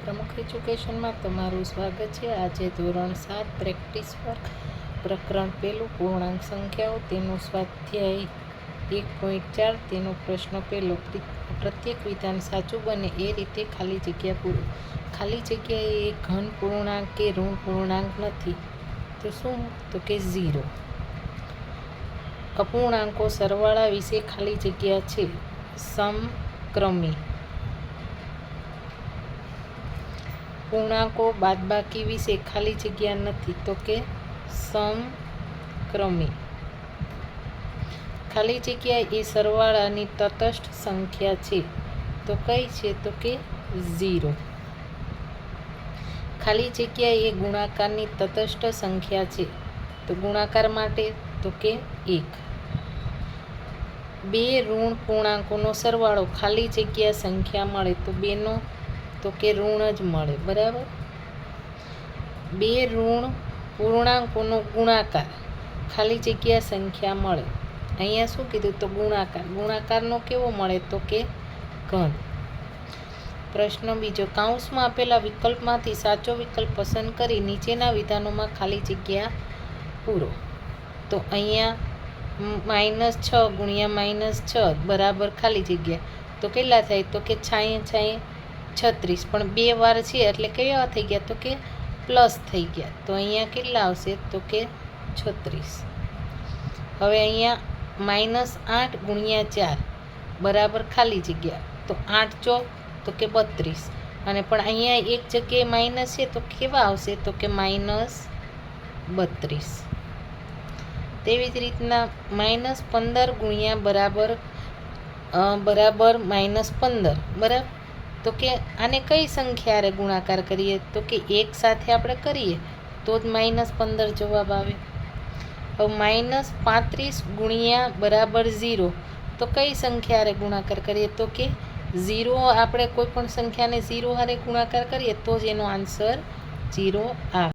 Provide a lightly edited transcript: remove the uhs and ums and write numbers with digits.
પ્રમુખ એજ્યુકેશનમાં તમારું સ્વાગત છે। આજે ધોરણ 7 પ્રેક્ટિસ વર્ક પ્રકરણ 1 પૂર્ણાંક સંખ્યાઓ તેનું સ્વાધ્યાય 1.4 તેનો પ્રશ્ન 1 પ્રત્યેક વિધાન સાચું બને એ રીતે ખાલી જગ્યા પૂરો। ખાલી જગ્યા એ ઘન પૂર્ણાંક કે ઋણ પૂર્ણાંક નથી તો શું? તો કે 0। અપૂર્ણાંકો સરવાળા વિશે ખાલી જગ્યા છે સમક્રમી। પૂર્ણાંકો બાદબાકી વિશે ખાલી જગ્યા નથી તો કે સમક્રમી। ખાલી જગ્યા એ સરવાળાની તટસ્થ સંખ્યા છે તો કઈ છે? તો કે 0। ખાલી જગ્યા એ ગુણાકારની તટસ્થ સંખ્યા છે તો ગુણાકાર માટે તો કે 1। બે ઋણ પૂર્ણાંકોનો સરવાળો ખાલી જગ્યા સંખ્યા મળે તો બેનો તો કે ઋણ જ મળે, બરાબર। બે ઋણ પૂર્ણાંકોનો ગુણાકાર ખાલી જગ્યા સંખ્યા મળે। અહીંયા શું કીધું? તો ગુણાકાર। ગુણાકારનો કેવો મળે? તો કે ઘન। પ્રશ્ન બીજો, કૌંસમાં આપેલા વિકલ્પમાંથી સાચો વિકલ્પ પસંદ કરી નીચેના વિધાનોમાં ખાલી જગ્યા પૂરો। તો અહીંયા -6 × -6 બરાબર ખાલી જગ્યા તો કેટલા થાય? તો કે 6 36 પણ બે વાર છે એટલે કેવા થઈ ગયા? તો કે પ્લસ થઈ ગયા તો અહીંયા કેટલા આવશે? તો કે 36। હવે અહીંયા -8 × 4 બરાબર ખાલી જગ્યા તો 8 ચોક તો કે 32 અને પણ અહીંયા એક જગ્યાએ માઇનસ છે તો કેવા આવશે? તો કે -32। તેવી જ રીતના -15 × બરાબર -15 બરાબર તો કે આને કઈ સંખ્યા ગુણાકાર કરીએ? તો કે 1 સાથે આપણે કરીએ તો જ -15 જવાબ આવે। હવે -35 × બરાબર 0 તો કઈ સંખ્યા ગુણાકાર કરીએ? તો કે 0 આપણે કોઈ પણ સંખ્યાને 0 હારે ગુણાકાર કરીએ તો જ એનો આન્સર 0 આવે।